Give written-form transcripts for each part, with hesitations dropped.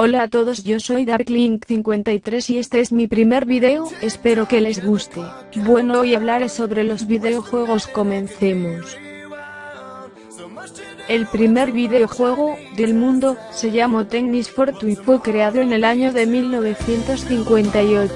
Hola a todos, yo soy Darklink53 y este es mi primer video, espero que les guste. Bueno, hoy hablaré sobre los videojuegos, comencemos. El primer videojuego del mundo se llamó Tennis for Two y fue creado en el año de 1958.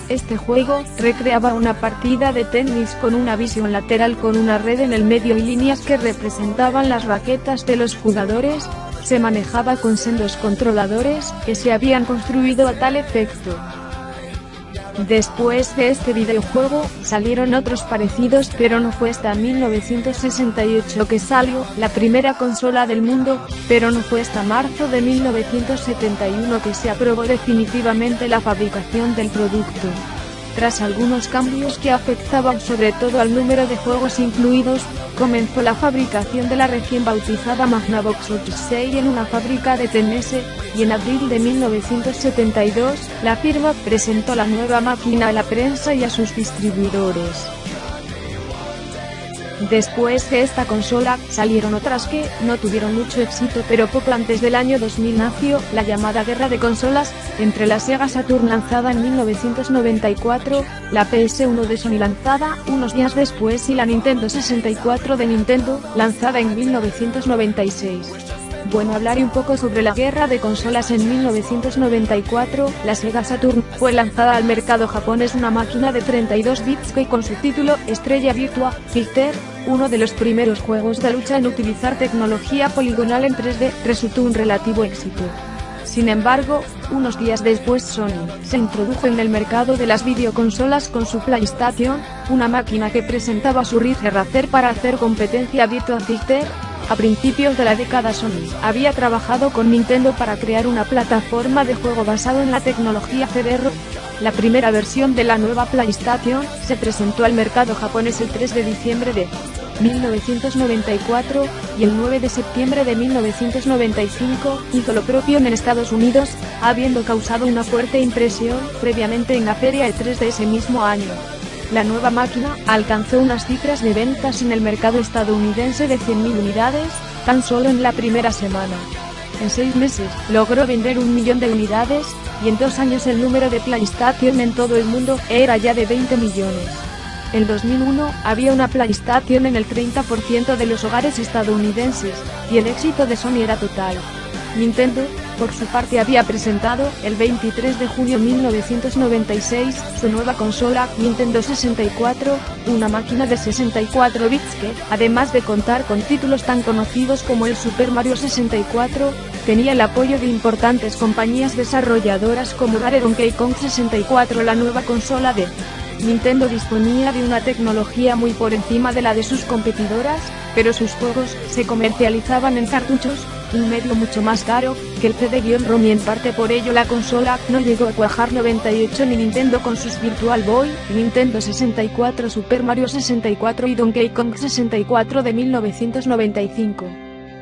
Este juego recreaba una partida de tenis con una visión lateral con una red en el medio y líneas que representaban las raquetas de los jugadores. Se manejaba con sendos controladores que se habían construido a tal efecto. Después de este videojuego, salieron otros parecidos, pero no fue hasta 1968 que salió la primera consola del mundo, pero no fue hasta marzo de 1971 que se aprobó definitivamente la fabricación del producto. Tras algunos cambios que afectaban sobre todo al número de juegos incluidos, comenzó la fabricación de la recién bautizada Magnavox Odyssey en una fábrica de Tennessee, y en abril de 1972, la firma presentó la nueva máquina a la prensa y a sus distribuidores. Después de esta consola, salieron otras que no tuvieron mucho éxito, pero poco antes del año 2000 nació la llamada guerra de consolas, entre la Sega Saturn lanzada en 1994, la PS1 de Sony lanzada unos días después y la Nintendo 64 de Nintendo, lanzada en 1996. Bueno, hablaré un poco sobre la guerra de consolas. En 1994, la Sega Saturn fue lanzada al mercado japonés, una máquina de 32 bits que con su título Estrella Virtua Fighter, uno de los primeros juegos de lucha en utilizar tecnología poligonal en 3D, resultó un relativo éxito. Sin embargo, unos días después Sony se introdujo en el mercado de las videoconsolas con su PlayStation, una máquina que presentaba su Ridge Racer para hacer competencia a Virtua Fighter. A principios de la década Sony había trabajado con Nintendo para crear una plataforma de juego basado en la tecnología CD-ROM. La primera versión de la nueva PlayStation se presentó al mercado japonés el 3 de diciembre de 1994, y el 9 de septiembre de 1995 hizo lo propio en Estados Unidos, habiendo causado una fuerte impresión previamente en la feria E3 de ese mismo año. La nueva máquina alcanzó unas cifras de ventas en el mercado estadounidense de 100.000 unidades, tan solo en la primera semana. En 6 meses, logró vender 1 millón de unidades, y en 2 años el número de PlayStation en todo el mundo era ya de 20 millones. En 2001, había una PlayStation en el 30% de los hogares estadounidenses, y el éxito de Sony era total. Nintendo, por su parte, había presentado, el 23 de junio de 1996, su nueva consola, Nintendo 64, una máquina de 64 bits que, además de contar con títulos tan conocidos como el Super Mario 64, tenía el apoyo de importantes compañías desarrolladoras como Rare y Donkey Kong 64. La nueva consola de Nintendo disponía de una tecnología muy por encima de la de sus competidoras, pero sus juegos se comercializaban en cartuchos, un medio mucho más caro que el CD-ROM, y en parte por ello la consola no llegó a cuajar. 98 ni Nintendo con sus Virtual Boy, Nintendo 64, Super Mario 64 y Donkey Kong 64 de 1995.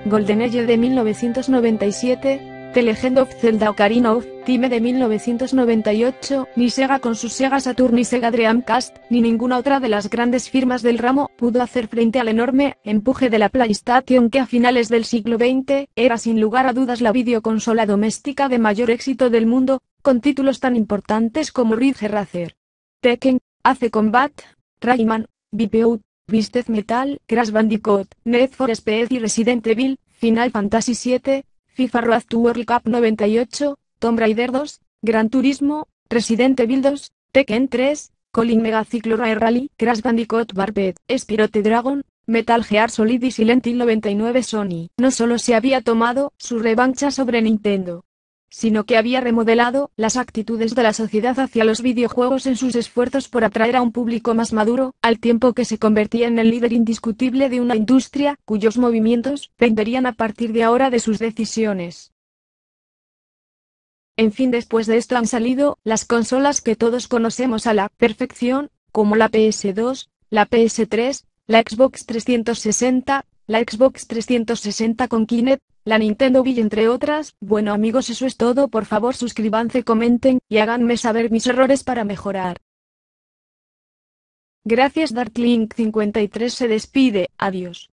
Golden Age de 1997, The Legend of Zelda Ocarina of Time de 1998, ni Sega con su Sega Saturn ni Sega Dreamcast, ni ninguna otra de las grandes firmas del ramo pudo hacer frente al enorme empuje de la PlayStation, que a finales del siglo XX era sin lugar a dudas la videoconsola doméstica de mayor éxito del mundo, con títulos tan importantes como Ridge Racer, Tekken, Ace Combat, Rayman, Wipeout, Twisted Metal, Crash Bandicoot, Need for Speed y Resident Evil, Final Fantasy VII, FIFA Road to World Cup 98, Tomb Raider 2, Gran Turismo, Resident Evil 2, Tekken 3, Colin Mega Cyclo Rally, Crash Bandicoot Barbed, Spyro the Dragon, Metal Gear Solid y Silent Hill 99. Sony no solo se había tomado su revancha sobre Nintendo, sino que había remodelado las actitudes de la sociedad hacia los videojuegos en sus esfuerzos por atraer a un público más maduro, al tiempo que se convertía en el líder indiscutible de una industria cuyos movimientos dependerían a partir de ahora de sus decisiones. En fin, después de esto han salido las consolas que todos conocemos a la perfección, como la PS2, la PS3, la Xbox 360, la Xbox 360 con Kinect, la Nintendo Wii, entre otras. Bueno amigos, eso es todo. Por favor suscríbanse, comenten y háganme saber mis errores para mejorar. Gracias. Darklink53 se despide, adiós.